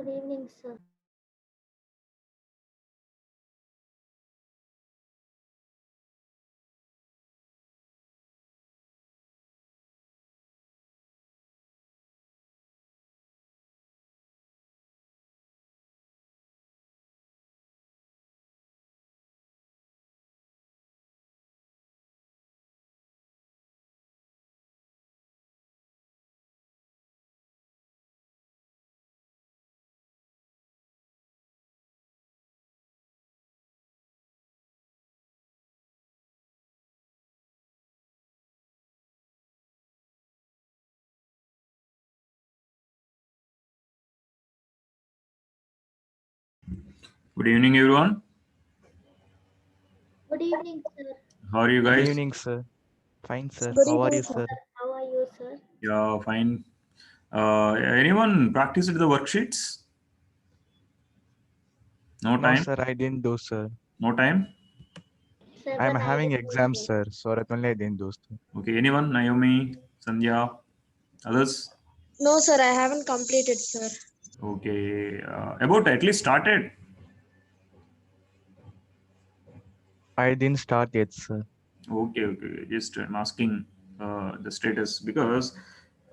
Good evening, sir. Good evening, everyone. Good evening, sir. How are you Good guys? evening, sir. Fine, sir. Good How are evening, you, sir. sir? How are you, sir? Yeah, fine. Anyone practiced the worksheets? No No, time. sir, I didn't do, sir. No time. Sir, I'm but I having did do, exams, sir. sir. So that only I didn't do, sir. Okay. Anyone? Naomi, Sandhya, others? No, sir, I haven't completed, sir. Okay. About at least started. I didn't start yet, sir. Okay. Just I'm asking the status because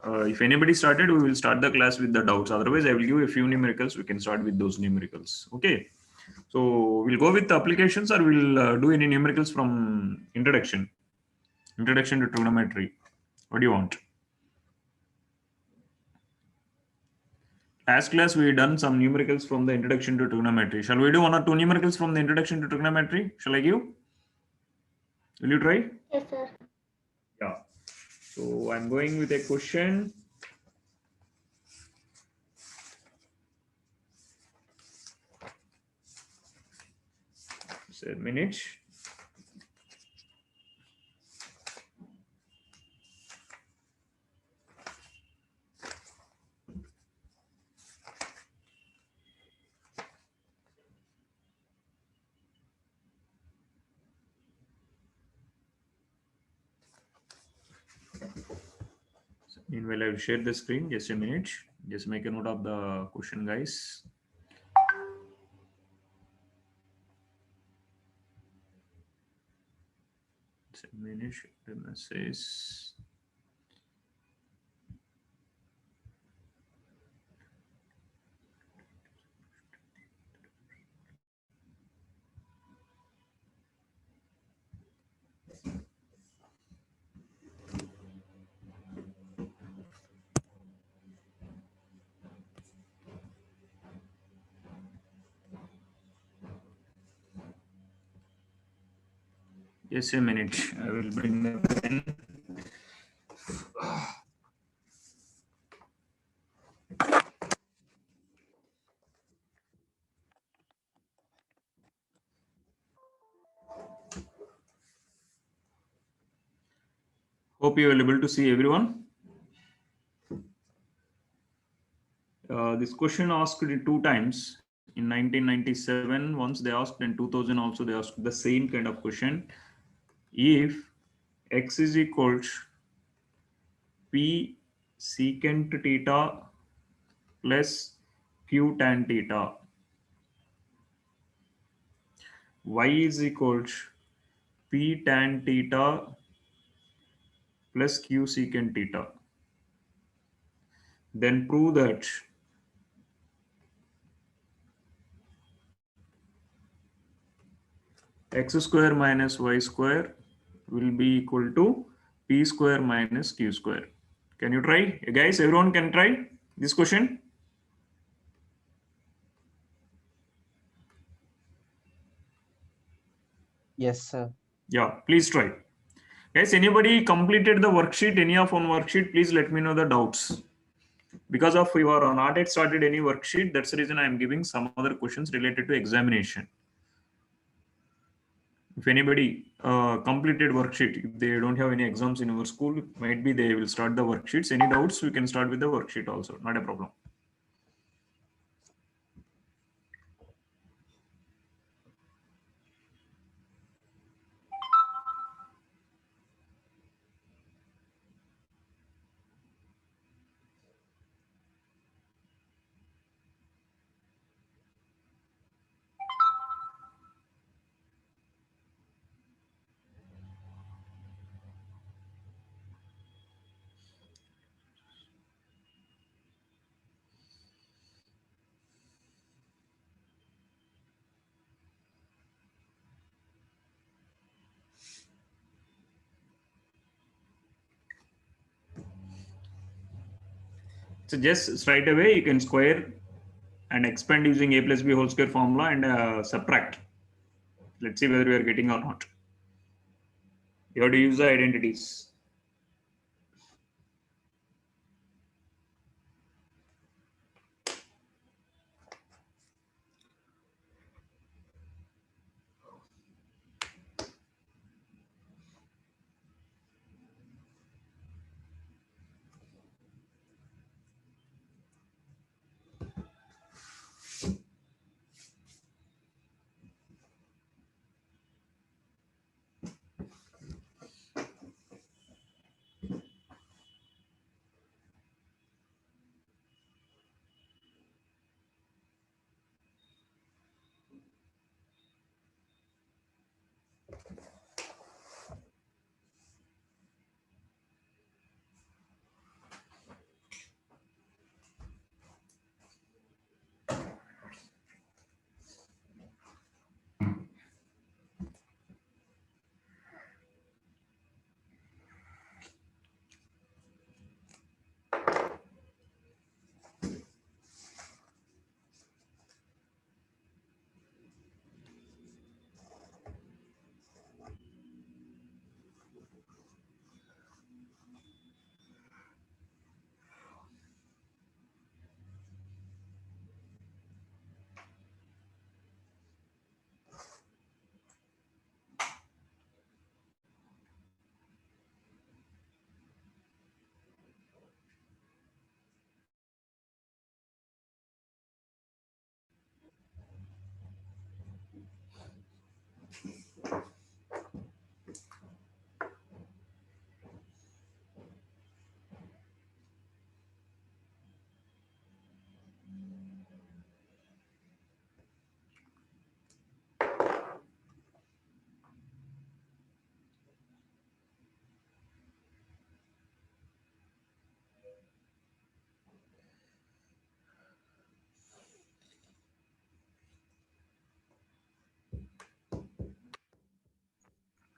if anybody started, we will start the class with the doubts. Otherwise, I will give a few numericals. We can start with those numericals. Okay. So we'll go with the applications, or we'll do any numericals from introduction. Introduction to trigonometry. What do you want? Last class we done some numericals from the introduction to trigonometry. Shall we do one or two numericals from the introduction to trigonometry? Shall I give? Will you try? Yes, sir. Yeah. So I'm going with a question. Just a minute. Meanwhile, I will share the screen. Just a minute. Just make a note of the question, guys. Just a minute. The message. Just a minute. I will bring the pen. Hope you are able to see everyone. This question asked it two times. In 1997, once they asked, and 2000 also they asked the same kind of question. If x is equals p secant theta plus q tan theta, y is equals p tan theta plus q secant theta, then prove that x square minus y square will be equal to p square minus q square. Can you try? Guys, everyone can try this question? Yes, sir. Yeah, please try. Guys, anybody completed the worksheet, any of one worksheet, please let me know the doubts. Because of you are not yet started any worksheet, that's the reason I am giving some other questions related to examination. If anybody completed worksheet, if they don't have any exams in our school, might be they will start the worksheets. Any doubts, we can start with the worksheet also, not a problem. So just straight away you can square and expand using a plus b whole square formula and subtract. Let's see whether we are getting or not. You have to use the identities.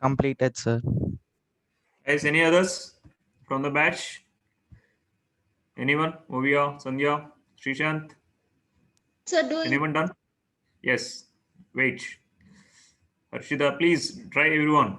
Completed, sir. Guys, any others from the batch? Anyone? Ovia, Sandhya, Srishant? Sir, doing Anyone done? Yes. Wait. Harshita, please try everyone.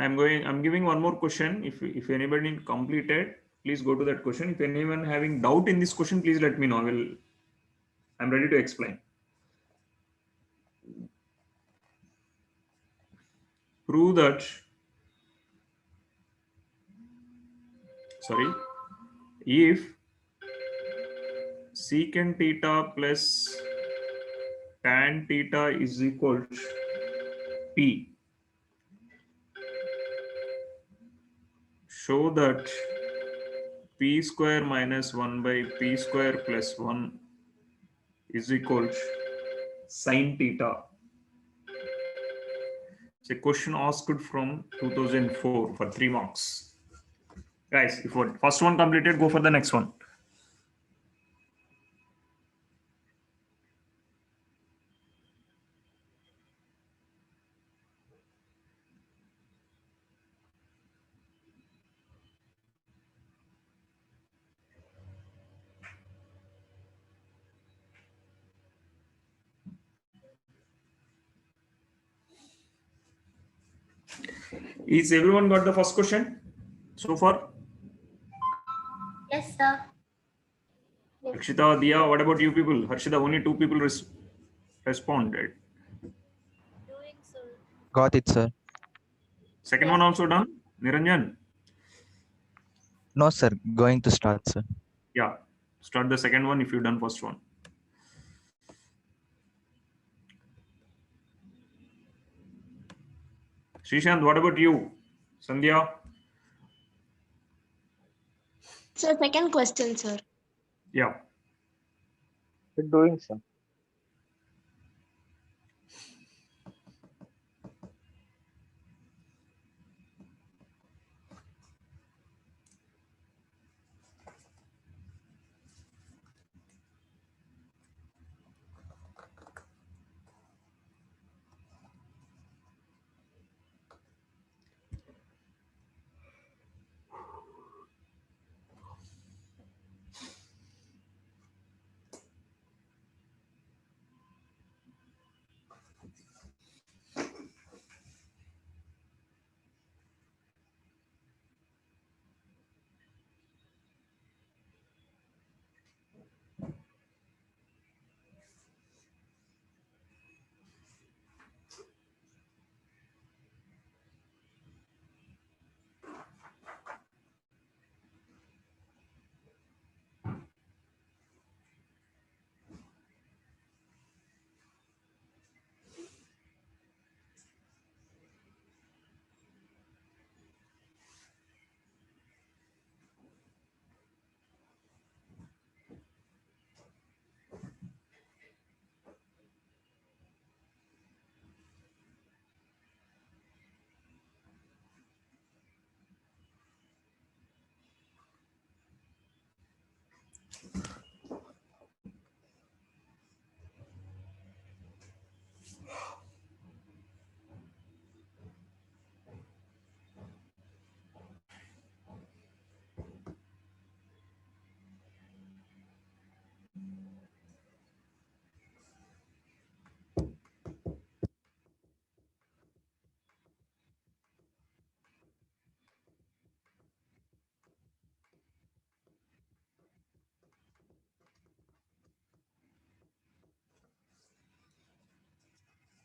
I'm giving one more question. If anybody completed, please go to that question. If anyone having doubt in this question, please let me know. I'm ready to explain. Prove that, sorry, if secant theta plus tan theta is equal to P, show that P square minus 1 by P square plus 1 is equal to sine theta. It's a question asked from 2004 for 3 marks. Guys, if first one completed, go for the next one. Is everyone got the first question so far? Yes, sir. Yes. Akshita, Diya, what about you people? Harshita, only two people responded. Doing, sir. Got it, sir. Second Yes. one also done? Niranjan? No, sir. Going to start, sir. Yeah. Start the second one if you done first one. Srishant, what about you? Sandhya? So second question, sir. Yeah. Doing, sir.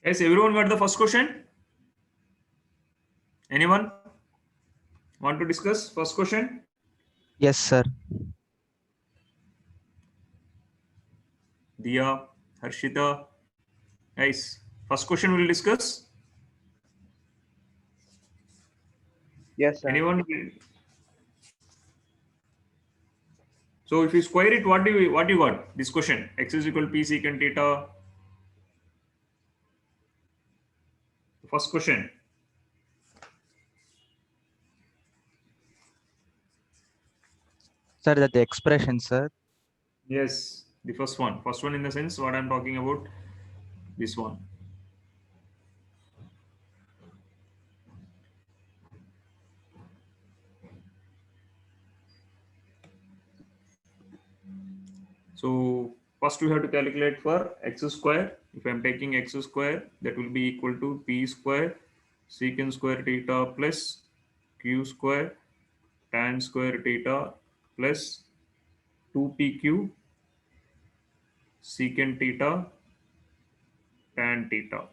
Yes, everyone got the first question? Anyone want to discuss first question? Yes, sir. Diya, Harshita. Nice. First question we'll discuss. Yes, sir. Anyone? So if you square it, what you got? This question. X is equal to P secant theta. First question. Sir, that the expression, sir. Yes, the first one. First one in the sense what I'm talking about. This one. So first we have to calculate for x square. If I'm taking x square, that will be equal to p square secant square theta plus q square tan square theta plus 2pq secant theta tan theta.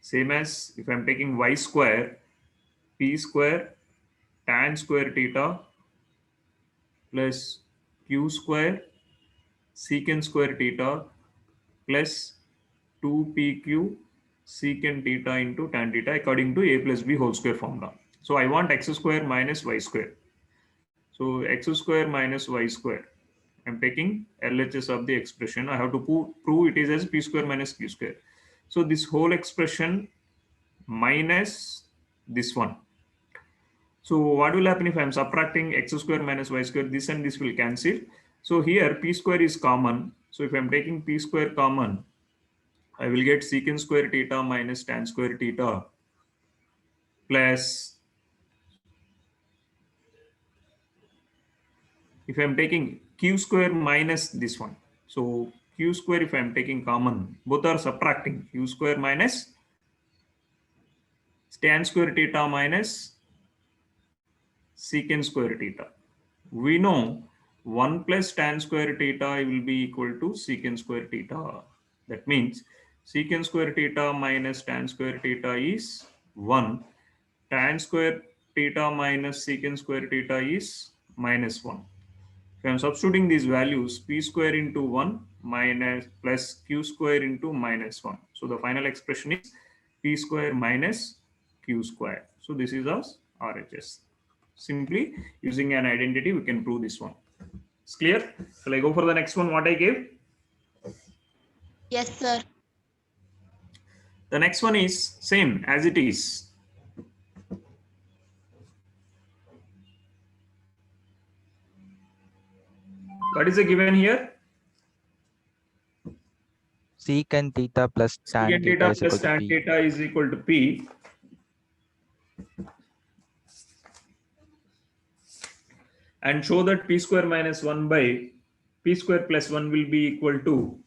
Same as if I'm taking y square, p square tan square theta plus q square secant square theta plus 2pq secant theta into tan theta according to a plus b whole square formula. So I want x square minus y square. So x square minus y square. I'm taking LHS of the expression. I have to prove it is as p square minus q square. So this whole expression minus this one. So what will happen if I'm subtracting x square minus y square? This and this will cancel. So here p square is common. So if I'm taking p square common, I will get secant square theta minus tan square theta plus, if I'm taking q square minus this one. So q square, if I'm taking common, both are subtracting q square minus tan square theta minus secant square theta. We know 1 plus tan square theta will be equal to secant square theta. That means secant square theta minus tan square theta is 1. Tan square theta minus secant square theta is minus 1. If I am substituting these values, p square into 1 minus plus q square into minus 1. So the final expression is p square minus q square. So this is our RHS. Simply using an identity, we can prove this one. It's clear? Shall I go for the next one, what I gave? Yes, sir. The next one is same as it is. What is the given here? Secant theta plus tan Secant theta theta is plus equal to tan P. theta is equal to P. And show that p square minus 1 by p square plus 1 will be equal to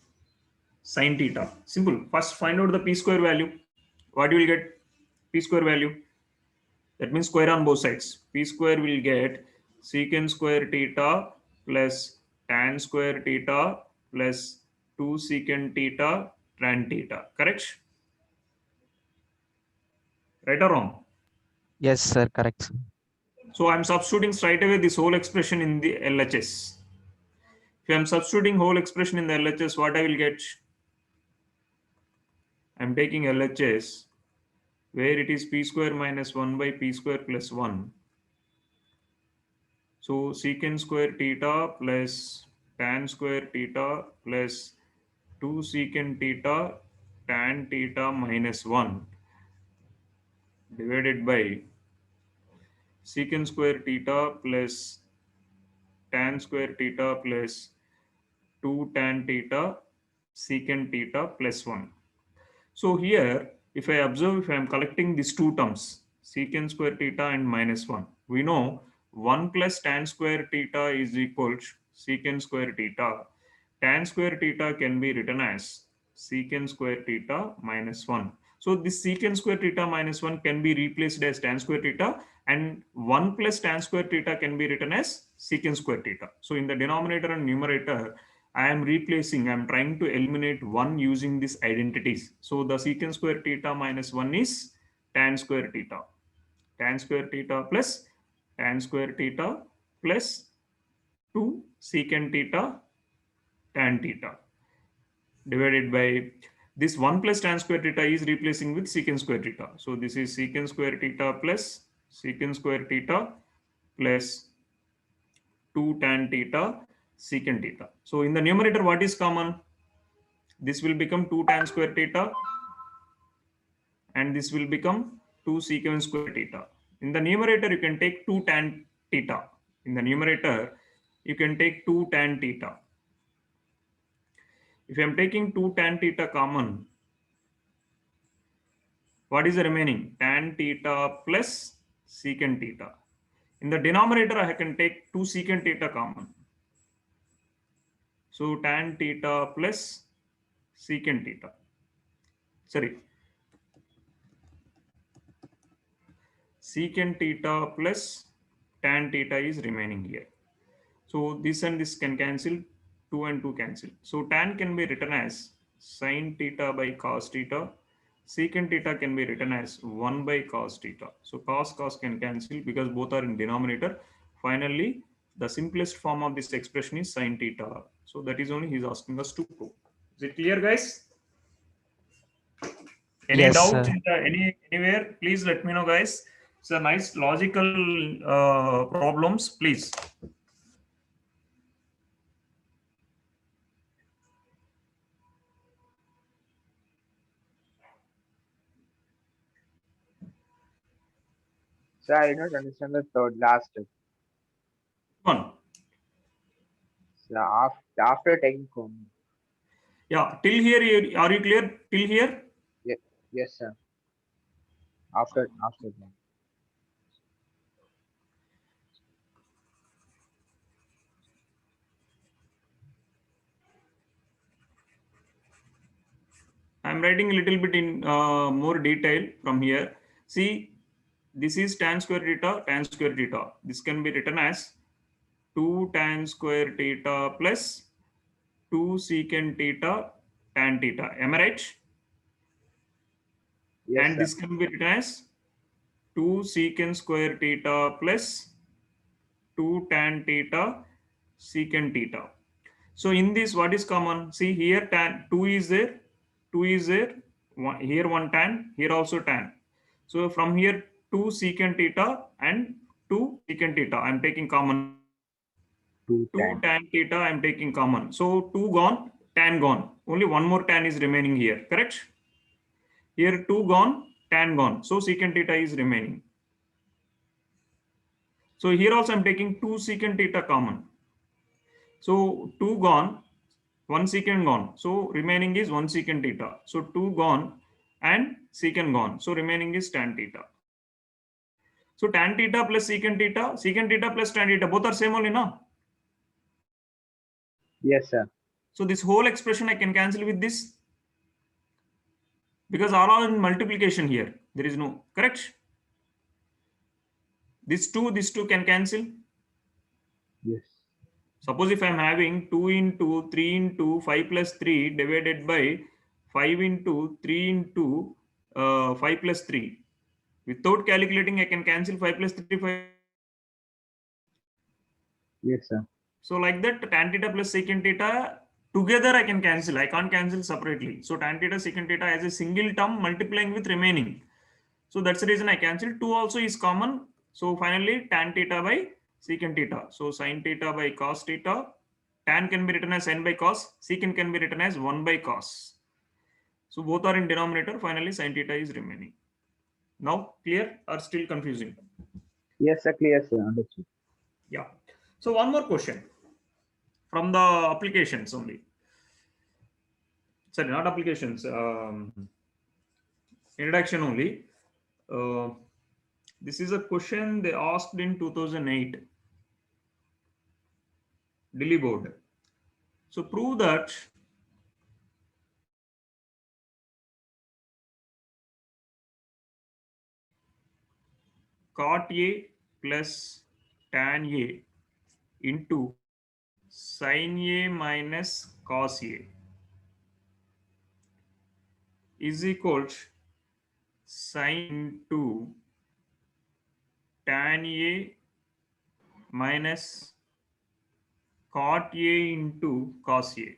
sine theta. Simple. First find out the p square value. What you will get? P square value. That means square on both sides. P square will get secant square theta plus tan square theta plus 2 secant theta tan theta. Correct? Right or wrong? Yes, sir. Correct, sir. So I'm substituting straight away this whole expression in the LHS. If I'm substituting whole expression in the LHS, what I will get? I'm taking LHS where it is p square minus 1 by p square plus 1. So secant square theta plus tan square theta plus 2 secant theta tan theta minus 1 divided by secant square theta plus tan square theta plus 2 tan theta secant theta plus 1. So here, if I observe, if I am collecting these two terms, secant square theta and minus 1, we know 1 plus tan square theta is equal to secant square theta. Tan square theta can be written as secant square theta minus 1. So this secant square theta minus 1 can be replaced as tan square theta, and 1 plus tan square theta can be written as secant square theta. So in the denominator and numerator, I am trying to eliminate 1 using these identities. So the secant square theta minus 1 is tan square theta. Tan square theta plus tan square theta plus 2 secant theta tan theta divided by this 1 plus tan square theta is replacing with secant square theta. So this is secant square theta plus secant square theta plus 2 tan theta secant theta. So in the numerator, what is common? This will become 2 tan square theta and this will become 2 secant square theta. In the numerator, you can take 2 tan theta. In the numerator, you can take 2 tan theta. If I am taking 2 tan theta common, what is the remaining? Tan theta plus secant theta. In the denominator, I can take 2 secant theta common. So tan theta plus secant theta. Sorry. Secant theta plus tan theta is remaining here. So this and this can cancel, 2 and 2 cancel. So tan can be written as sine theta by cos theta. Secant theta can be written as 1 by cos theta. So cos can cancel because both are in denominator. Finally, the simplest form of this expression is sine theta. So that is only he's asking us to prove. Is it clear, guys? Any Yes, doubt sir. anywhere? Please let me know, guys. It's a nice logical problems. Please. Sir, I did not understand the third last step. One. So after taking common. Yeah, till here, are you clear? Till here? Yes, sir. After that. I'm writing a little bit in more detail from here. See, this is tan square theta, tan square theta. This can be written as 2 tan square theta plus 2 secant theta tan theta. Am I right? Yes, And sir. this can be written as 2 secant square theta plus 2 tan theta secant theta. So in this, what is common? See here, tan 2 is there, 2 is there, here one tan, here also tan. So from here 2 secant theta and 2 secant theta, I am taking common. 2 2 tan. tan theta, I am taking common. So 2 gone, tan gone. Only one more tan is remaining here, correct? Here 2 gone, tan gone. So secant theta is remaining. So here also I'm taking 2 secant theta common. So 2 gone, 1 secant gone. So remaining is 1 secant theta. So 2 gone and secant gone. So remaining is tan theta. So tan theta plus secant theta plus tan theta, both are same only, no? Yes, sir. So this whole expression I can cancel with this because all are in multiplication here. There is no, correct? This 2 can cancel. Yes. Suppose if I'm having 2 into 3 into 5 plus 3 divided by 5 into 3 into 5 plus 3. Without calculating, I can cancel 5 plus 3, 5. Yes, sir. So like that, tan theta plus secant theta, together I can cancel. I can't cancel separately. So tan theta, secant theta as a single term multiplying with remaining. So that's the reason I cancelled. 2 also is common. So finally, tan theta by secant theta. So sin theta by cos theta. Tan can be written as n by cos. Secant can be written as 1 by cos. So both are in denominator. Finally, sin theta is remaining. Now clear or still confusing? Yes, sir. Clear, sir. Understood. Yeah. So one more question from the applications only. Sorry, not applications. Introduction only. Uh, this is a question they asked in 2008. Delhi board. So prove that cot A plus tan A into sin A minus cos A is equal to sin into tan A minus cot A into cos A.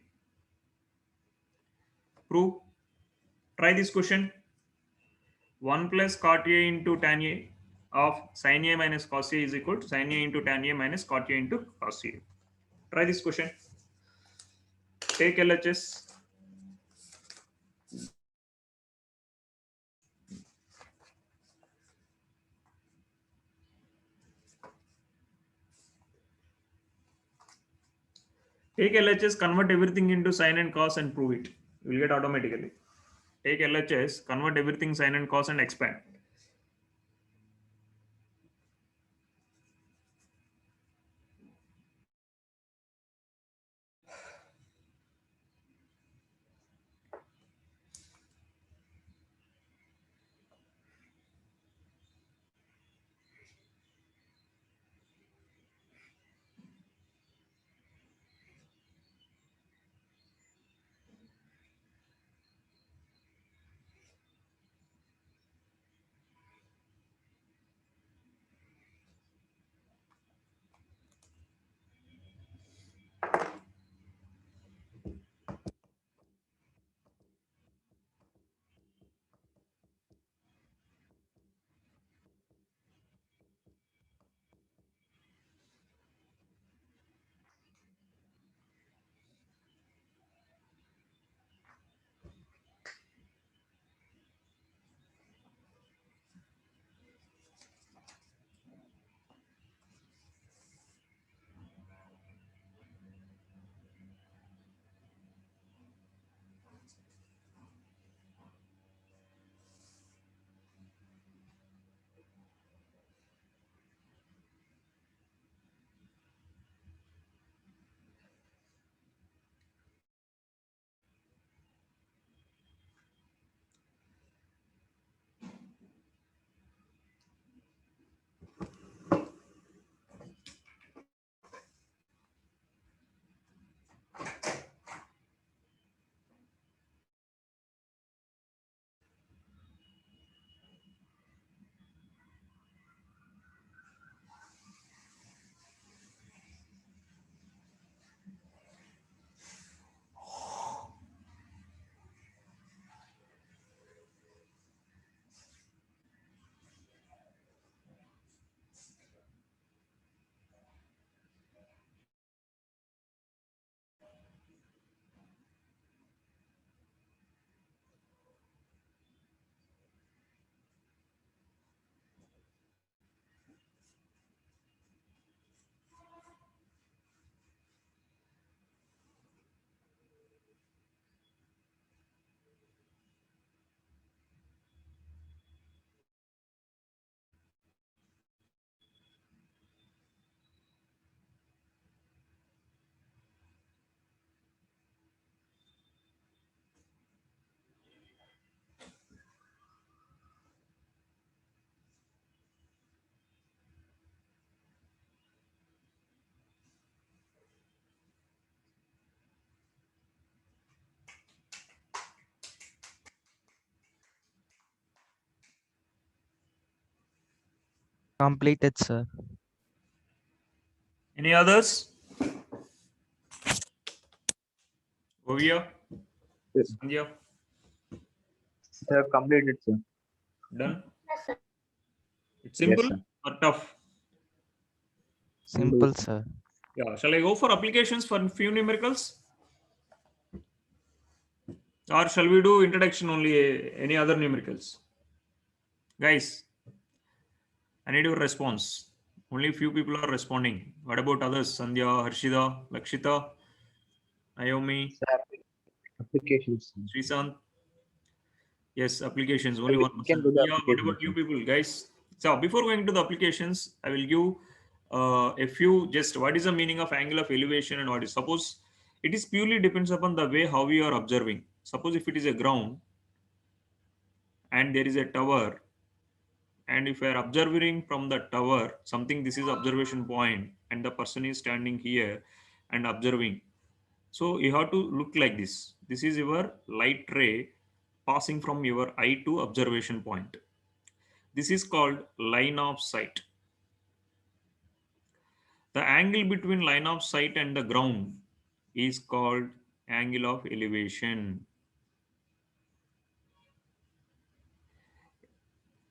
Prove. Try this question. 1 plus cot A into tan A of sin A minus cos A is equal to sin A into tan A minus cot A into cos A. Try this question. Take LHS. Take LHS, convert everything into sin and cos and prove it. You will get automatically. Take LHS, convert everything sin and cos and expand. Completed, sir. Any others? Ovia, Yes, Sandhya, I have completed, sir. done? Yes, sir. It's Yes, simple sir. or tough? Simple, sir. Yeah. Shall I go for applications for few numericals? Or shall we do introduction only? Any other numericals? Guys, I need your response. Only few people are responding. What about others? Sandhya, Harshida, Lakshita, Naomi, Sir, applications. Sir. Srisant. Yes, applications. Sir, Only we one can person. do the Yeah, what applications. about you Sir. people, guys? So before going to the applications, I will give a few just what is the meaning of angle of elevation and what is suppose it is purely depends upon the way how we are observing. Suppose if it is a ground and there is a tower, and if we are observing from the tower something, this is observation point and the person is standing here and observing. So you have to look like this. This is your light ray passing from your eye to observation point. This is called line of sight. The angle between line of sight and the ground is called angle of elevation.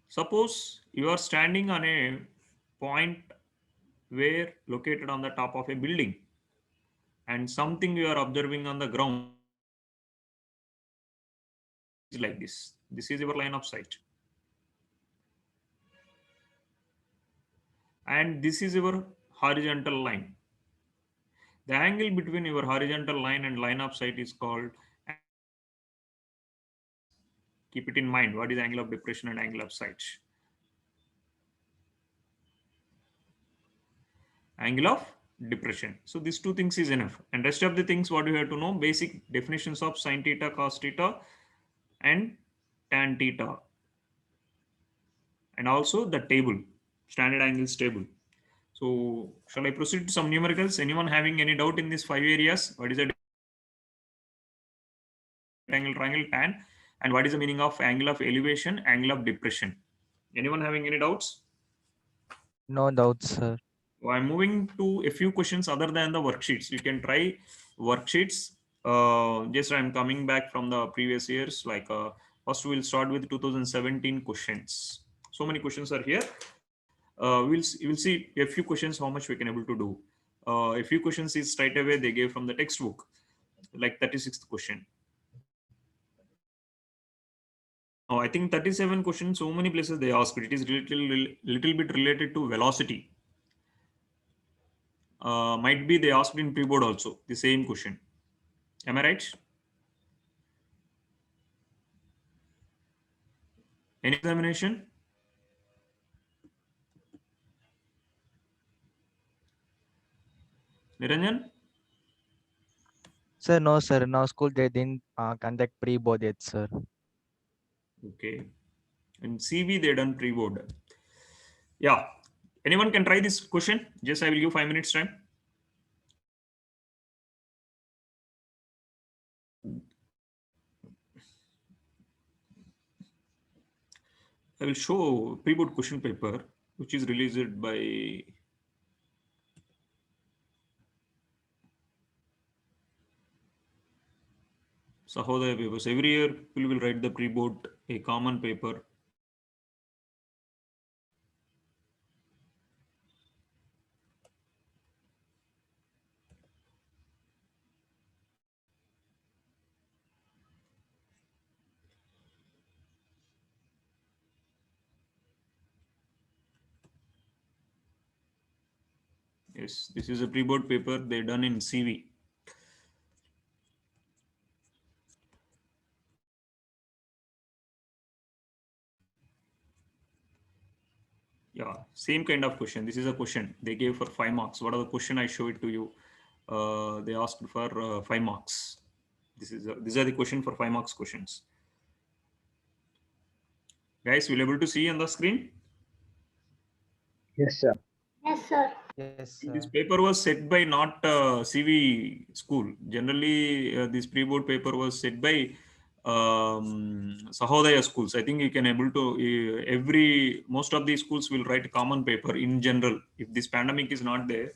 Suppose you are standing on a point where located on the top of a building and something you are observing on the ground is like this. This is your line of sight. And this is your horizontal line. The angle between your horizontal line and line of sight is called, keep it in mind, what is angle of depression and angle of sight. Angle of depression. So these two things is enough. And rest of the things what you have to know, basic definitions of sin theta, cos theta and tan theta. And also the table, standard angles table. So shall I proceed to some numericals? Anyone having any doubt in these 5 areas? What is the angle, triangle, tan, and what is the meaning of angle of elevation, angle of depression? Anyone having any doubts? No doubts, sir. I'm moving to a few questions other than the worksheets. You can try worksheets. Just I'm coming back from the previous years. Like first, we'll start with 2017 questions. So many questions are here. We'll see a few questions how much we can able to do. A few questions is straight away they gave from the textbook, like 36th question. Oh, I think 37 questions. So many places they asked. It is little bit related to velocity. Might be they asked in pre-board also the same question. Am I right? Any examination? Niranjan? Sir, no, sir. Now school they didn't conduct pre-board yet, sir. Okay. In CV they done pre-board. Yeah. Anyone can try this question? Just I will give 5 minutes time. I will show pre-board question paper, which is released by Sahodaya papers. Every year people will write the pre-board, a common paper. Yes, this is a pre-board paper they done in CV. Yeah, same kind of question. This is a question they gave for 5 marks. What are the question? I show it to you. They asked for 5 marks. These are the question for 5 marks questions. Guys, will able to see on the screen? Yes, sir. Yes, sir. Yes, This sir. paper was set by not CV school. Generally, this pre-board paper was set by Sahodaya schools. I think you can able to most of these schools will write common paper in general. If this pandemic is not there,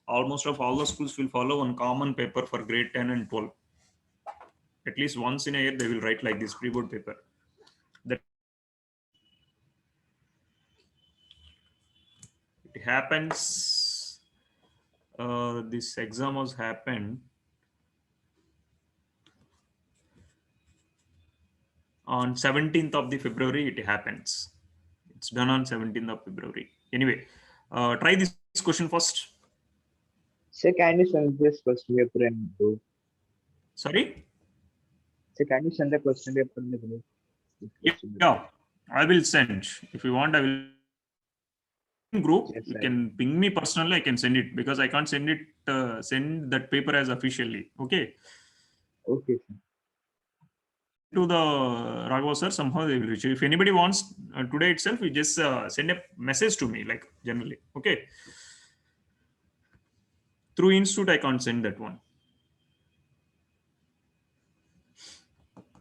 almost of all the schools will follow one common paper for grade 10 and 12. At least once in a year, they will write like this pre-board paper. That it happens. This exam was happened on 17th of the February. It happens. It's done on 17th of February. Anyway, try this question first. Sir, can you send this question paper and do? Sorry. Sir, can you send the question paper in the group? Yeah, I will send. If you want, I will group. Yes, You sir. can ping me personally. I can send it because I can't send it. Send that paper as officially. Okay. Okay, sir. To the Raghav sir, somehow they will reach you. If anybody wants today itself, you just send a message to me, like generally. Okay. Through Institute, I can't send that one.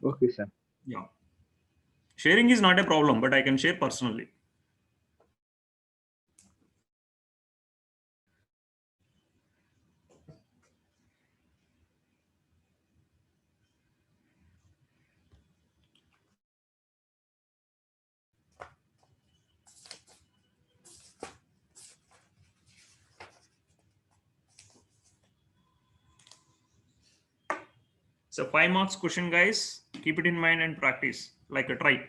Okay, sir. Yeah. Sharing is not a problem, but I can share personally. So 5 marks question, guys. Keep it in mind and practice like a try.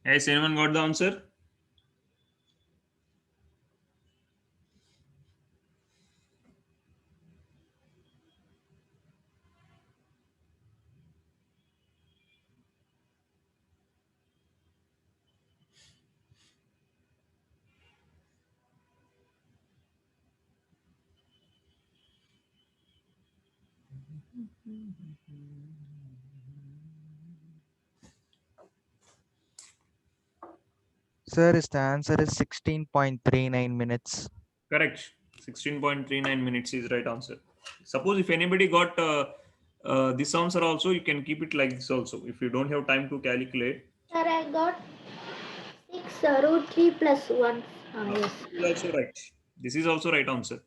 Has anyone got the answer? Sir, is the answer is 16.39 minutes. Correct. 16.39 minutes is right answer. Suppose if anybody got this answer also, you can keep it like this also. If you don't have time to calculate, Sir, I got 6 root 3 plus 1. Yes. this is also right. This is also right answer.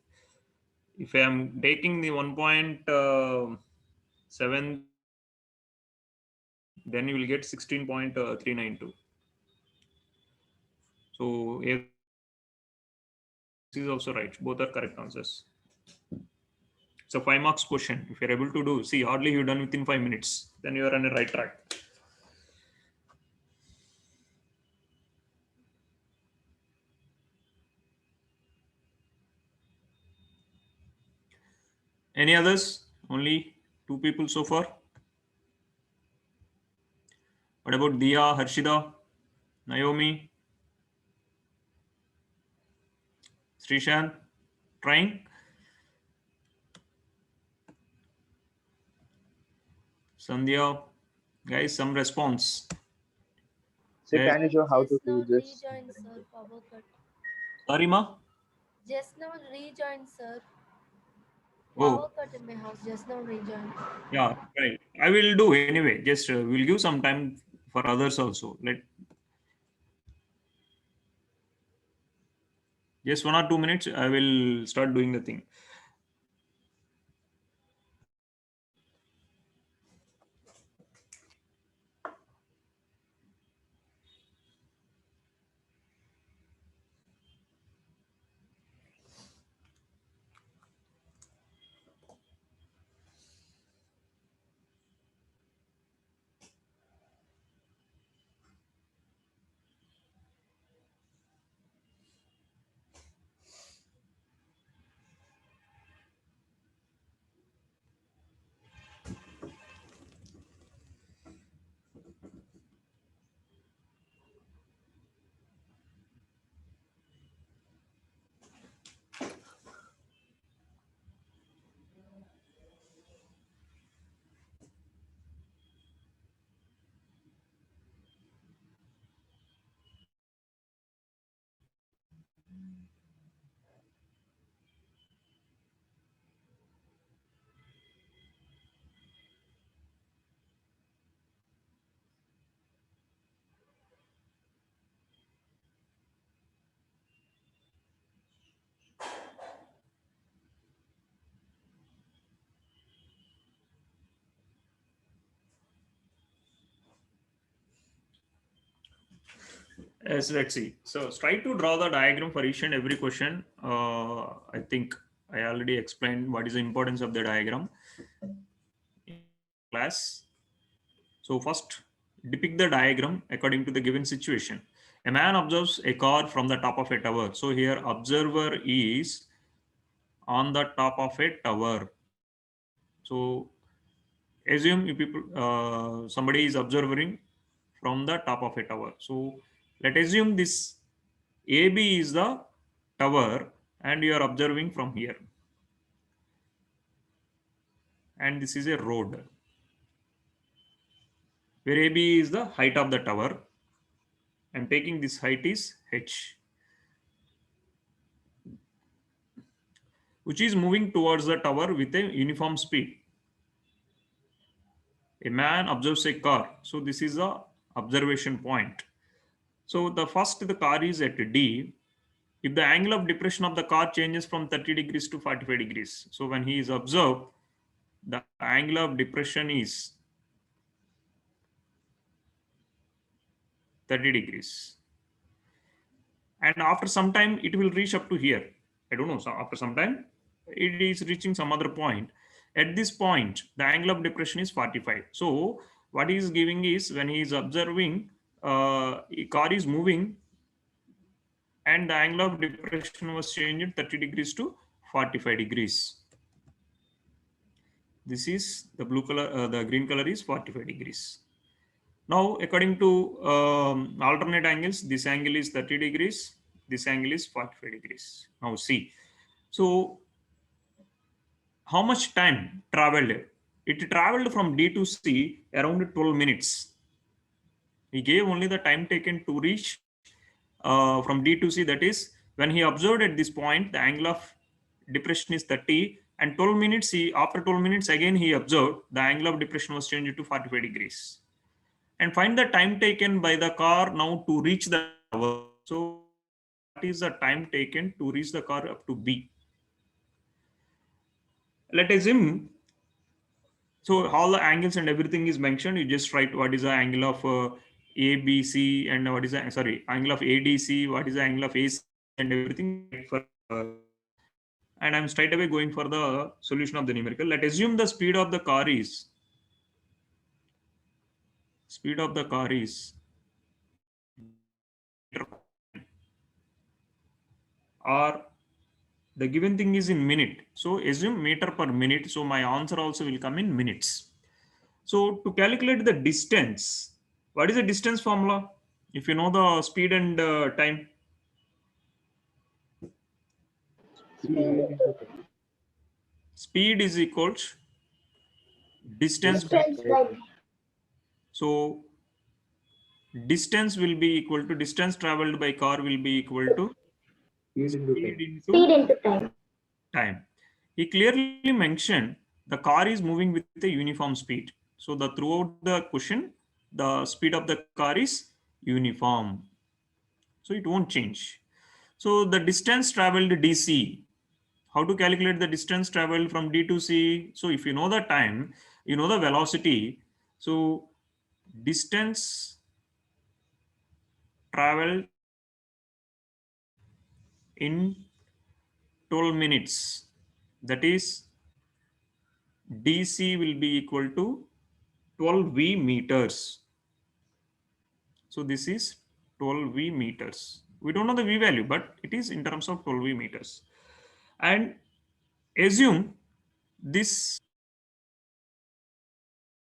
If I am taking the 1.7, then you will get 16.392. So this is also right. Both are correct answers. So 5 marks question. If you're able to do, see, hardly you're done within 5 minutes. Then you are on the right track. Any others? Only 2 people so far. What about Dia, Harshida, Naomi, Srishan? Trying? Sandhya? Guys, some response. Sir, Yes. can you show how to Just do now this? rejoin, sir. Power cut. Sorry, ma? Just now rejoin, sir. Oh, Power cut in my house. Just now rejoin. yeah, right. I will do anyway. Just we'll give some time for others also. Just 1 or 2 minutes. I will start doing the thing. Yes, let's see. So try to draw the diagram for each and every question. I think I already explained what is the importance of the diagram in class. So first, depict the diagram according to the given situation. A man observes a car from the top of a tower. So here observer is on the top of a tower. So assume you people somebody is observing from the top of a tower. So let assume this AB is the tower and you are observing from here. And this is a road where AB is the height of the tower. I'm taking this height is H, which is moving towards the tower with a uniform speed. A man observes a car. So this is the observation point. So the car is at D. If the angle of depression of the car changes from 30 degrees to 45 degrees. So when he is observed, the angle of depression is 30 degrees. And after some time, it will reach up to here. I don't know. So after some time, it is reaching some other point. At this point, the angle of depression is 45. So what he is giving is when he is observing, a car is moving and the angle of depression was changed 30 degrees to 45 degrees. This is the blue color, the green color is 45 degrees. Now, according to alternate angles, this angle is 30 degrees, this angle is 45 degrees. Now see, so how much time traveled it traveled from D to C around 12 minutes. He gave only the time taken to reach from D to C. That is, when he observed at this point, the angle of depression is 30, and 12 minutes, after 12 minutes, again he observed the angle of depression was changed to 45 degrees. And find the time taken by the car now to reach the tower. So what is the time taken to reach the car up to B? Let us assume, so all the angles and everything is mentioned. You just write what is the angle of ABC and what is the, sorry, angle of ADC, what is the angle of AC and everything. And I'm straight away going for the solution of the numerical. Let's assume the speed of the car is or the given thing is in minute. So assume meter per minute. So my answer also will come in minutes. So to calculate the distance, what is the distance formula? If you know the speed and time. Speed is equals distance. So distance will be equal to distance traveled by car will be equal to speed into time. He clearly mentioned the car is moving with a uniform speed. So the throughout the question, the speed of the car is uniform. So it won't change. So the distance traveled DC. How to calculate the distance traveled from D to C? So if you know the time, you know the velocity. So distance traveled in 12 minutes, that is DC will be equal to 12 V meters. So this is 12 V meters. We don't know the V value, but it is in terms of 12 V meters. And assume this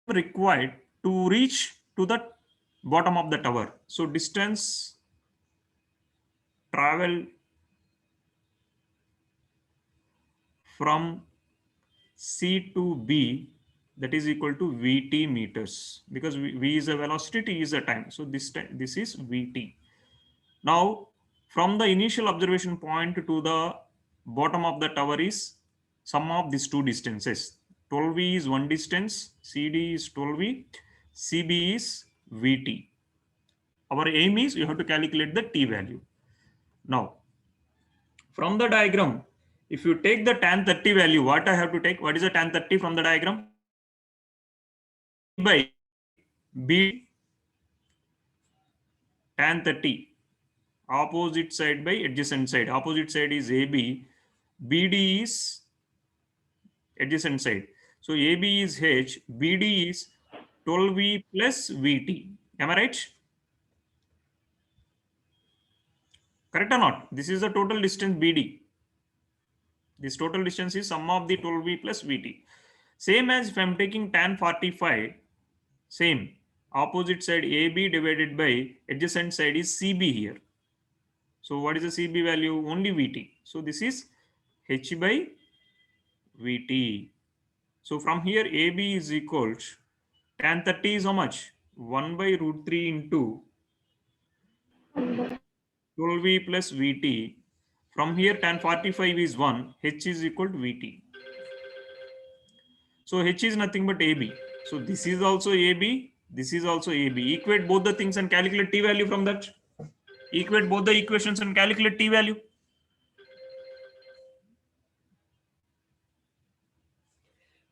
required to reach to the bottom of the tower. So distance travel from C to B, that is equal to Vt meters, because V is a velocity, T is a time. So this is Vt. Now from the initial observation point to the bottom of the tower is sum of these two distances. 12V is one distance, CD is 12V, CB is Vt. Our aim is you have to calculate the T value. Now from the diagram, if you take the tan 30 value, what I have to take? What is the tan 30 from the diagram? By B tan 30, opposite side by adjacent side. Opposite side is AB, BD is adjacent side. So AB is H, BD is 12V plus VT. Am I right? Correct or not? This is the total distance BD. This total distance is sum of the 12V plus VT. Same as if I'm taking tan 45, same. Opposite side AB divided by adjacent side is CB here. So what is the CB value? Only VT. So this is H by VT. So from here AB is equal to tan 30 is how much? 1 by root 3 into 12V plus VT. From here tan 45 is 1. H is equal to VT. So H is nothing but AB. So this is also AB. This is also AB. Equate both the things and calculate T value from that. Equate both the equations and calculate T value.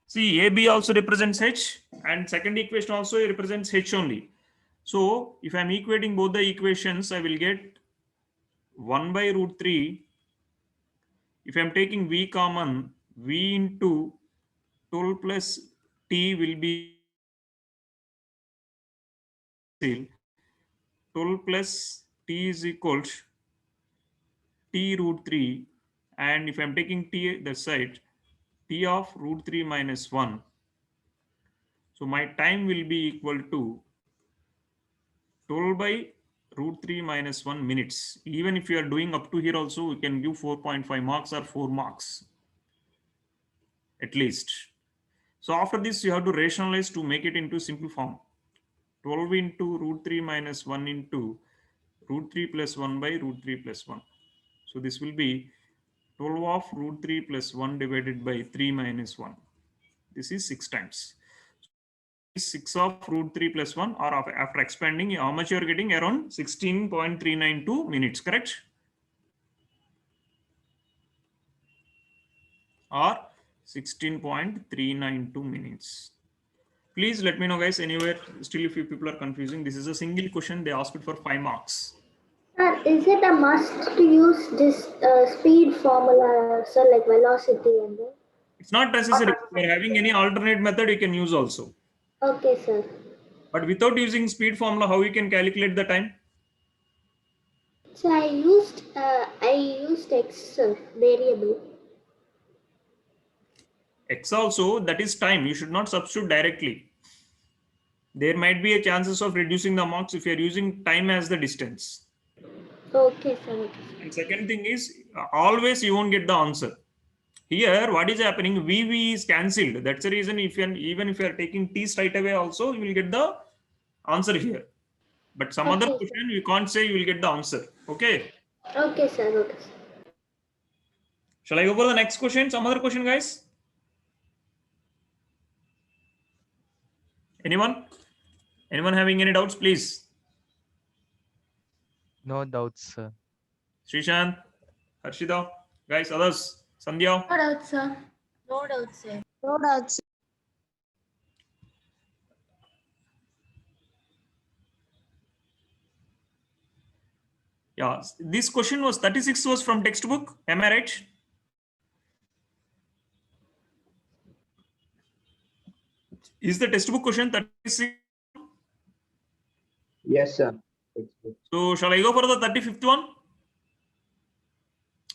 See, AB also represents H and second equation also represents H only. So if I'm equating both the equations, I will get 1 by root 3. If I'm taking V common, V into 12 plus T will be 12 plus T is equal to T root 3. And if I'm taking T the side, T of root 3 minus 1. So my time will be equal to 12 by root 3 minus 1 minutes. Even if you are doing up to here also, we can give 4.5 marks or 4 marks at least. So after this, you have to rationalize to make it into simple form. 12 into root 3 minus 1 into root 3 plus 1 by root 3 plus 1. So this will be 12 of root 3 plus 1 divided by 3 minus 1. This is 6 times. 6 of root 3 plus 1, or after expanding, how much you are getting? Around 16.392 minutes, correct? Or 16.392 minutes. Please let me know, guys, anywhere still if you people are confusing. This is a single question. They asked it for 5 marks. Sir, is it a must to use this speed formula, sir, like velocity and all? It's not necessary. If you are having any alternate method, you can use also. Okay, sir. But without using speed formula, how you can calculate the time? So I used X, sir, variable. X also, that is time. You should not substitute directly. There might be a chances of reducing the marks if you are using time as the distance. Okay, sir. Okay. And second thing is, always you won't get the answer. Here, what is happening? VV is cancelled. That's the reason if you even if you are taking T straight away also, you will get the answer here. But some other Okay, sir. question, you can't say you will get the answer. Okay. Okay, sir. Okay, sir. Shall I go for the next question? Some other question, guys? Anyone? Anyone having any doubts, please? No doubts, sir. Srishant, Harshita, guys, others, Sandhya. No doubt, sir. No doubt, sir. No doubts. Yeah, this question was 36 was from textbook. Am I right? Is the textbook question 36? Yes, sir. It's good. So shall I go for the 35th one?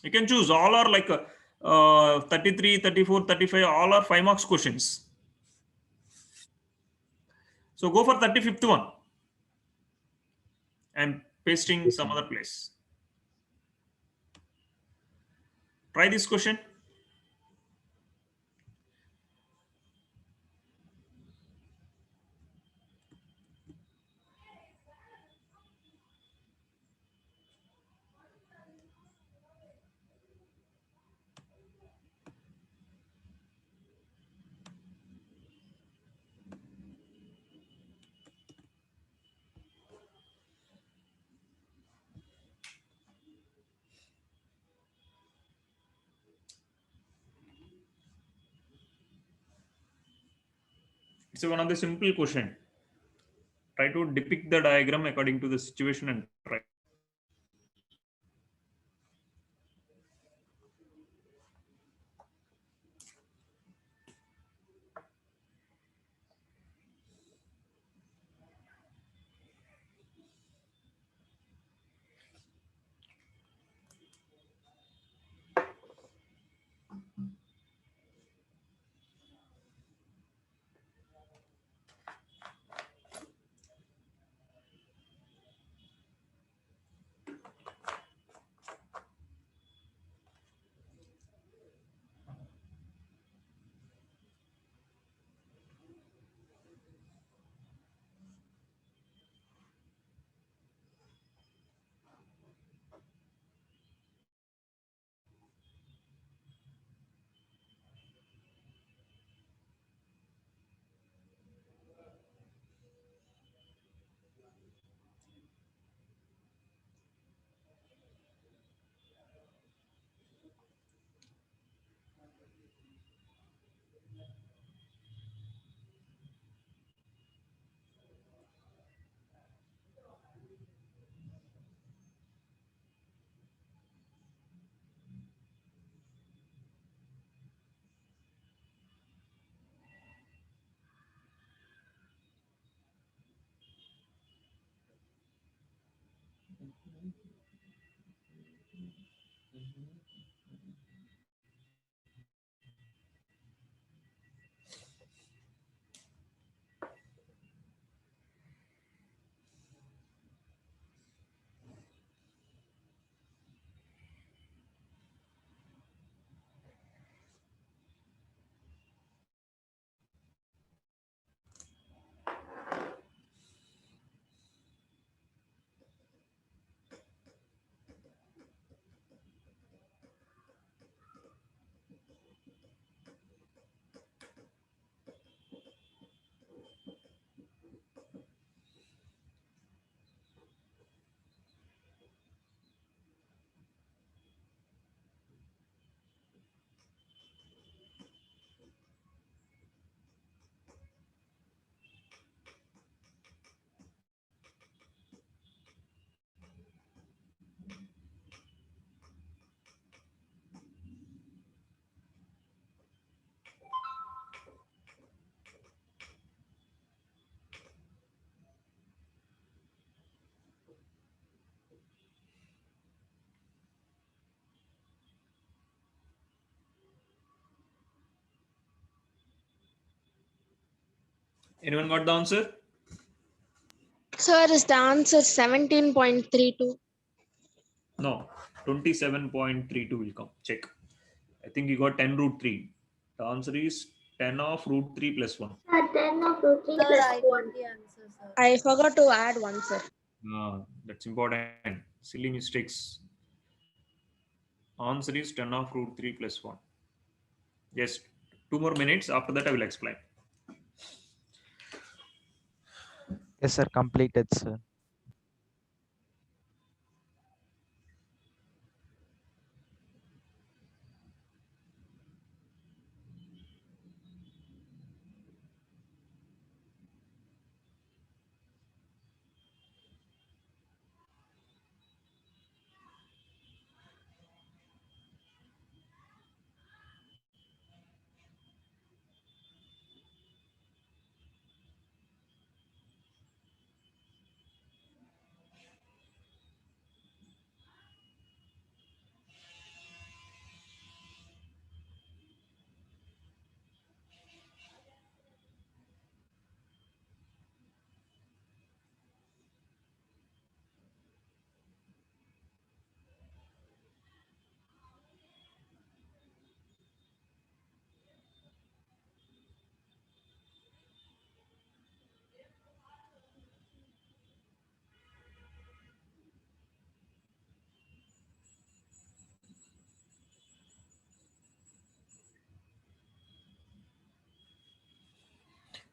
You can choose. All are like 33, 34, 35, all are 5 marks questions. So go for 35th one. I'm pasting some other place. Try this question. It's one of the simple question. Try to depict the diagram according to the situation and try. Anyone got the answer? Sir, is the answer 17.32? No, 27.32 will come. Check. I think you got 10 root 3. The answer is 10 of root 3 plus 1. 10 of root 3 Sir, plus I 1. got the answer, sir. I forgot to add one, sir. That's important. Silly mistakes. Answer is 10 of root 3 plus 1. Yes, 2 more minutes. After that, I will explain. Yes, sir. Completed, sir.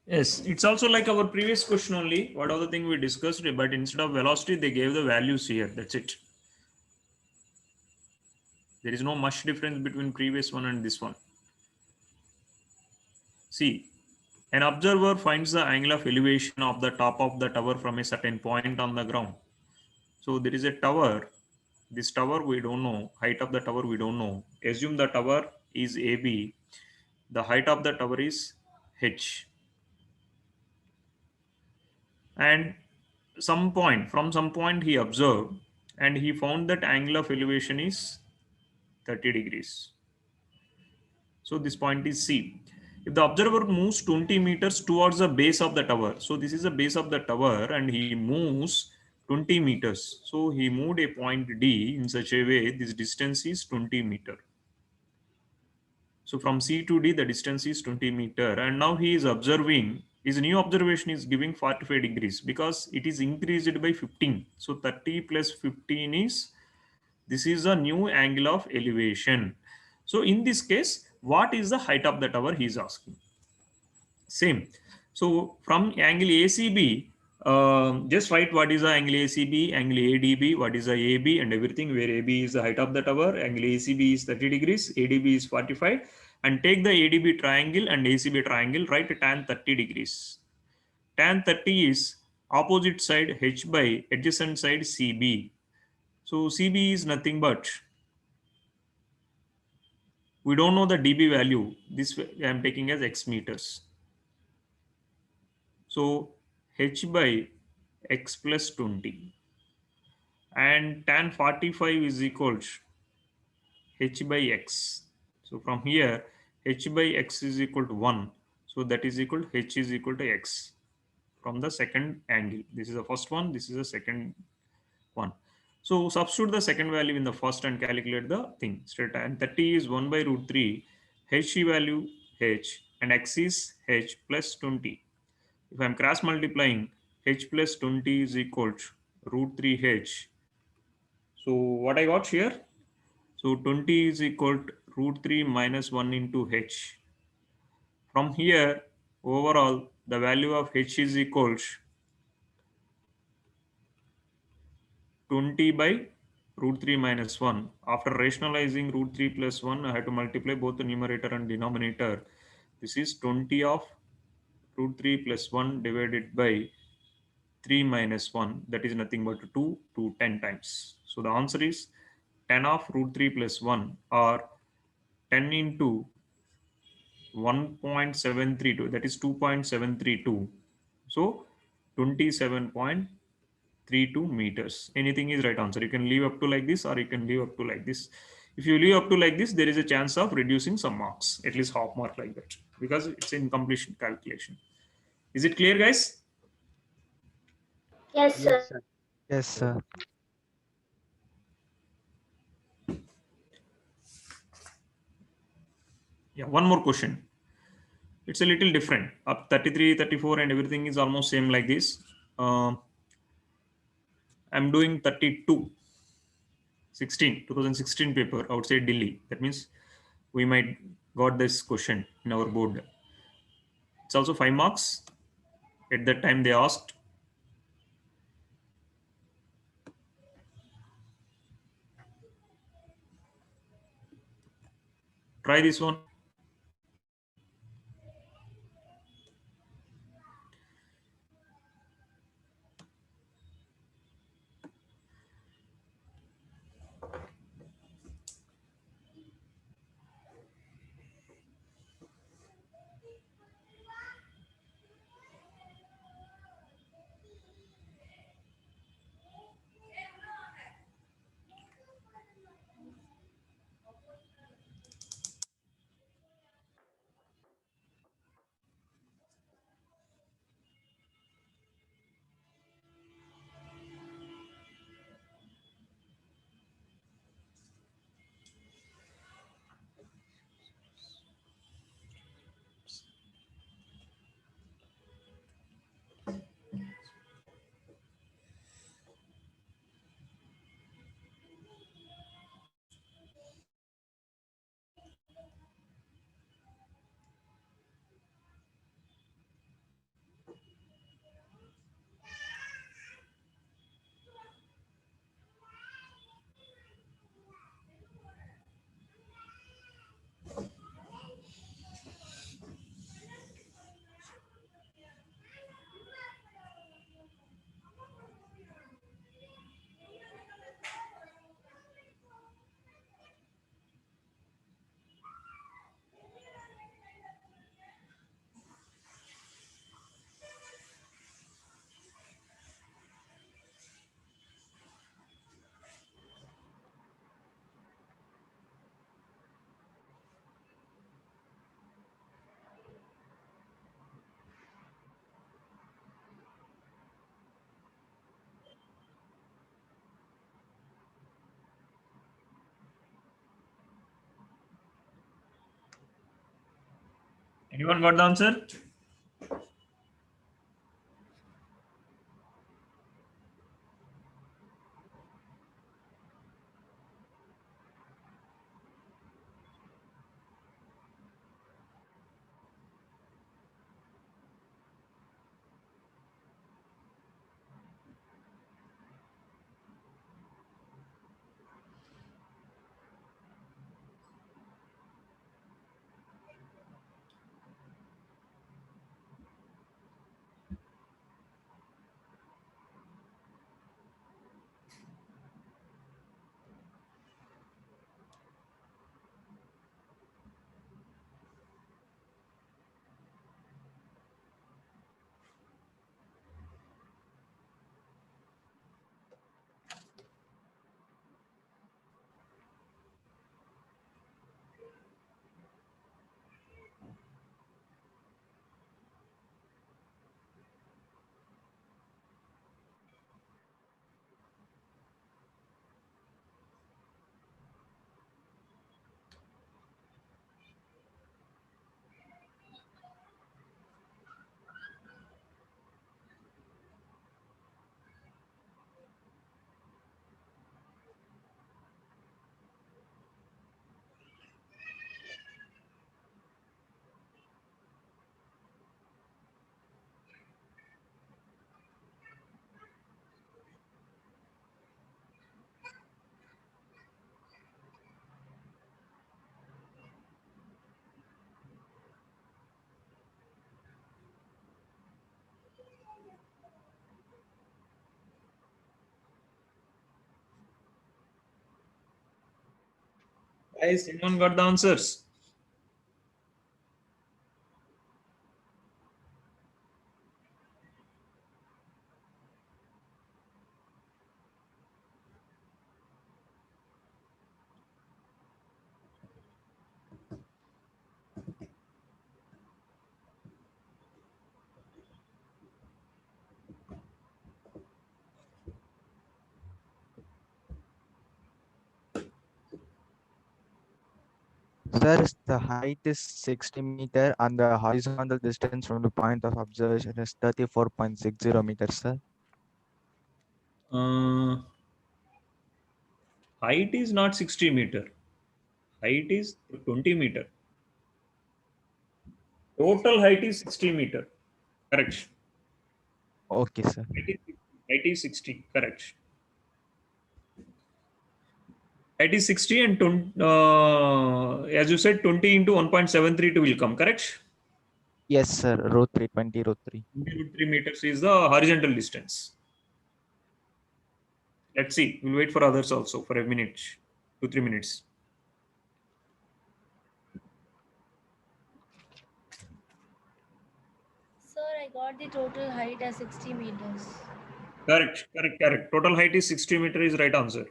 Yes, it's also like our previous question only. What are the thing we discussed? But instead of velocity, they gave the values here. That's it. There is no much difference between previous one and this one. See, an observer finds the angle of elevation of the top of the tower from a certain point on the ground. So there is a tower. This tower we don't know. Height of the tower we don't know. Assume the tower is AB. The height of the tower is H. And from some point he observed and he found that angle of elevation is 30 degrees. So this point is C. If the observer moves 20 meters towards the base of the tower, so this is the base of the tower and he moves 20 meters. So he moved a point D in such a way this distance is 20 meter. So from C to D, the distance is 20 meter. And now he is observing, his new observation is giving 45 degrees because it is increased by 15. So 30 plus 15 is, this is a new angle of elevation. So in this case, what is the height of the tower he is asking? Same. So from angle ACB, just write what is the angle ACB, angle ADB, what is the AB and everything, where AB is the height of the tower, angle ACB is 30 degrees, ADB is 45, and take the ADB triangle and ACB triangle, write tan 30 degrees. Tan 30 is opposite side H by adjacent side CB. So CB is nothing but, we don't know the dB value. This I am taking as X meters. So H by X plus 20 and tan 45 is equal to H by X. So from here H by X is equal to 1. So that is equal to H is equal to X from the second angle. This is the first one. This is the second one. So substitute the second value in the first and calculate the thing. Straight tan 30 is 1 by root 3. H value H and X is H plus 20. If I'm cross multiplying, H plus 20 is equal to root 3H. So what I got here? So 20 is equal to root 3 minus 1 into H. From here, overall, the value of H is equal to 20 by root 3 minus 1. After rationalizing root 3 plus 1, I have to multiply both the numerator and denominator. This is 20 of root 3 plus 1 divided by 3 minus 1, that is nothing but 2 to 10 times. So the answer is 10 of root 3 plus 1 or 10 into 1.732, that is 2.732. So 27.32 meters. Anything is right answer. You can leave up to like this or you can leave up to like this. If you leave up to like this, there is a chance of reducing some marks, at least half mark like that, because it's in completion calculation. Is it clear, guys? Yes, sir. Yes, sir. Yes, sir. Yeah, one more question. It's a little different. Up 33, 34 and everything is almost same like this. I'm doing 32, 2016 paper outside Delhi. That means we might got this question in our board. It's also 5 marks. At that time they asked. Try this one. Anyone got the answer? Guys, anyone got the answers? Sir, the height is 60 meter and the horizontal distance from the point of observation is 34.60 meters, sir. Height is not 60 meter. Height is 20 meter. Total height is 60 meter. Correct. Okay, sir. Height is 60. Correct. Height is 60 and 20, as you said, 20 into 1.732 will come. Correct. Yes, sir. Row 3, 20 row 3. 3 meters is the horizontal distance. Let's see. We'll wait for others also for a minute, 2-3 minutes. Sir, I got the total height as 60 meters. Correct. Total height is 60 meter is right answer.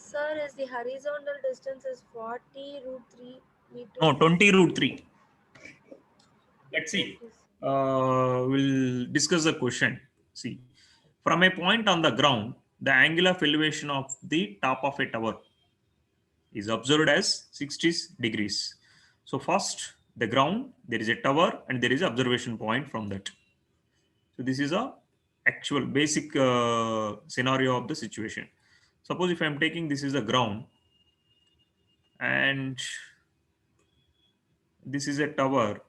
Sir, is the horizontal distance is 40 root 3 meters? No, 20 root 3. Let's see. Okay, sir. We'll discuss the question. See, from a point on the ground, the angle of elevation of the top of a tower is observed as 60 degrees. So first, the ground, there is a tower and there is an observation point from that. So this is a actual basic scenario of the situation. Suppose if I'm taking this is the ground and this is a tower.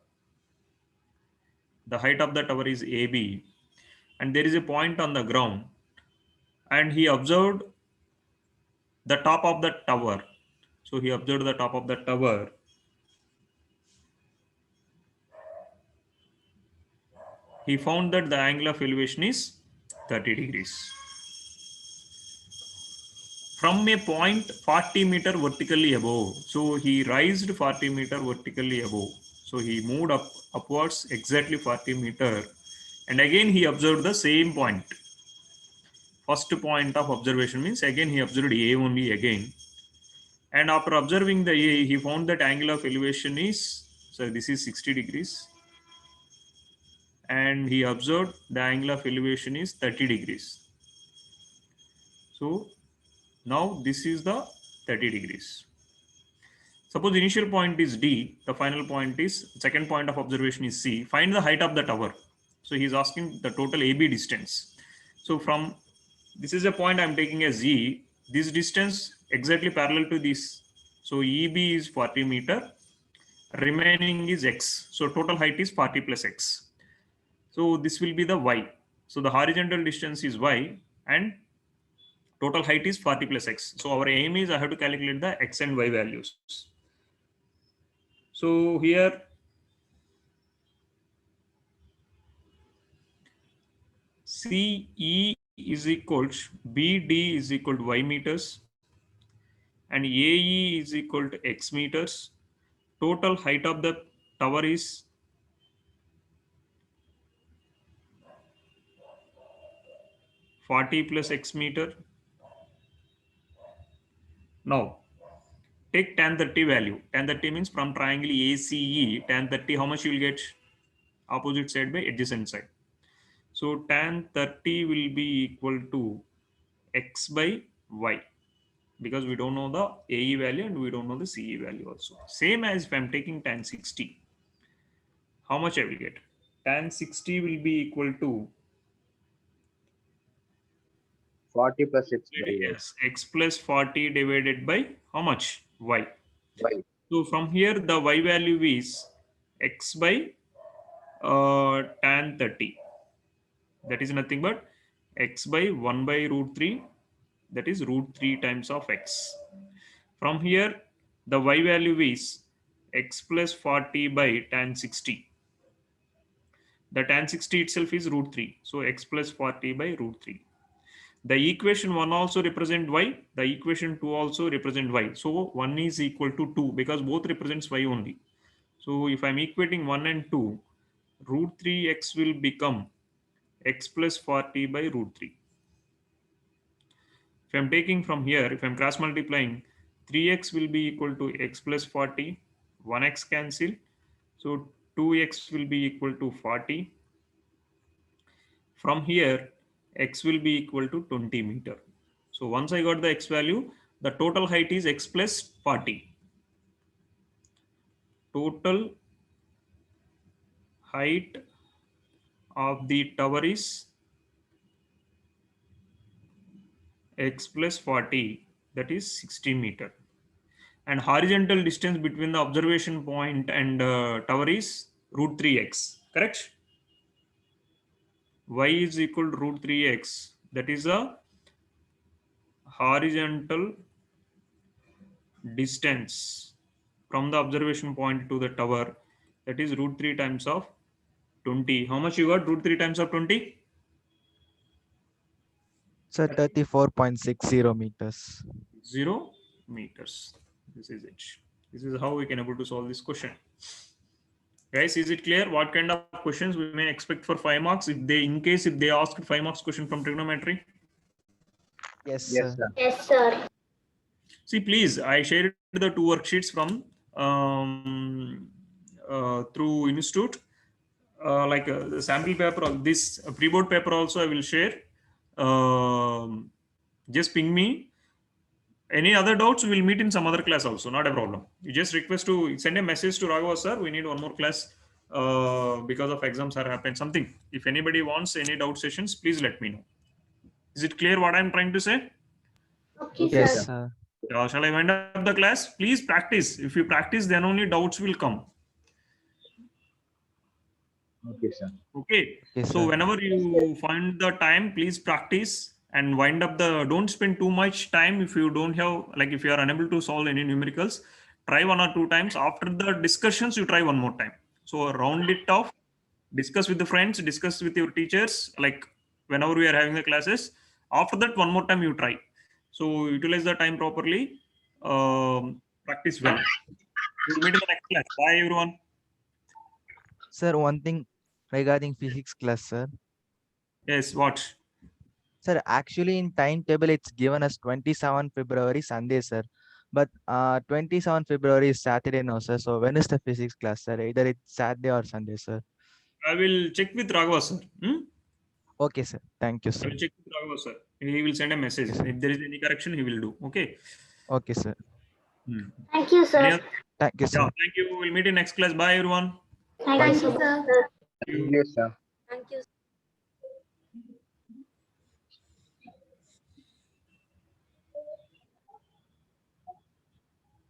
The height of the tower is AB and there is a point on the ground and he observed the top of the tower. So he observed the top of the tower. He found that the angle of elevation is 30 degrees. From a point 40 meter vertically above. So he raised 40 meter vertically above. So he moved upwards exactly 40 meter. And again he observed the same point. First point of observation means again he observed A only again. And after observing the A, he found that angle of elevation is, so this is 60 degrees. And he observed the angle of elevation is 30 degrees. So now this is the 30 degrees. Suppose the initial point is D, the final point is, second point of observation is C. Find the height of the tower. So he's asking the total AB distance. So from, this is a point I'm taking as Z, this distance exactly parallel to this. So EB is 40 meter, remaining is X. So total height is 40 plus X. So this will be the Y. So the horizontal distance is Y and total height is 40 plus X. So our aim is I have to calculate the X and Y values. So here CE is equal to BD is equal to Y meters and AE is equal to X meters. Total height of the tower is 40 plus X meter. Now take tan 30 value. Tan 30 means from triangle ACE, tan 30, how much you will get? Opposite side by adjacent side. So tan 30 will be equal to X by Y because we don't know the AE value and we don't know the CE value also. Same as if I'm taking tan 60. How much I will get? Tan 60 will be equal to 40 plus X by Y. yes, X plus 40 divided by how much? Y. Y. So from here the Y value is X by tan 30. That is nothing but x by 1 by root 3. That is root 3 times of x. From here, the y value is x plus 40 by tan 60. The tan 60 itself is root 3. So x plus 40 by root 3. The equation 1 also represent y. The equation 2 also represent y. So 1 is equal to 2 because both represents y only. So if I'm equating 1 and 2, root 3x will become x plus 40 by root 3. If I'm taking from here, if I'm cross multiplying, 3x will be equal to x plus 40, 1x cancel. So 2x will be equal to 40. From here, x will be equal to 20 meter. So once I got the x value, the total height is x plus 40. Total height of the tower is x plus 40, that is 60 meter. And horizontal distance between the observation point and tower is root 3x, correct? Y is equal to root 3x, that is a horizontal distance from the observation point to the tower, that is root 3 times of 20. How much you got? Root 3 times of 20? Sir, 34.60 meters. 0 meters. This is it. This is how we can able to solve this question. Guys, is it clear what kind of questions we may expect for 5 marks if they ask 5 marks question from trigonometry? Yes, Yes, sir. sir. Yes, sir. See, please, I shared the 2 worksheets from through Institute. Like the sample paper, this pre-board paper also I will share. Just ping me. Any other doubts, we'll meet in some other class also, not a problem. You just request to send a message to Raghava sir, we need one more class because of exams are happening, something. If anybody wants any doubt sessions, please let me know. Is it clear what I'm trying to say? Okay, Yes, sir. sir. Shall I wind up the class? Please practice. If you practice, then only doubts will come. Okay, sir. Okay. Okay, So sir. whenever you find the time, please practice and wind up don't spend too much time if you don't have, like if you are unable to solve any numericals, try 1 or 2 times. After the discussions, you try one more time. So round it off, discuss with the friends, discuss with your teachers, like whenever we are having the classes. After that, one more time you try. So utilize the time properly, practice well. We'll meet in the next class. Bye everyone. Sir, one thing regarding physics class, sir. Yes, what? Sir, actually in timetable it's given as 27 February Sunday, sir. But 27 February is Saturday now, sir. So when is the physics class, sir? Either it's Saturday or Sunday, sir. I will check with Raghava sir. Okay, sir. Thank you, I sir. will check with Raghava sir. He will send a message. Yes, sir. If there is any correction, he will do. Okay. Okay, sir. Thank you, Any sir. other- Thank you, Yeah, sir. thank you. We'll meet in next class. Bye everyone. Thank Bye, you, sir. sir. Thank you. Yes, sir. Thank you.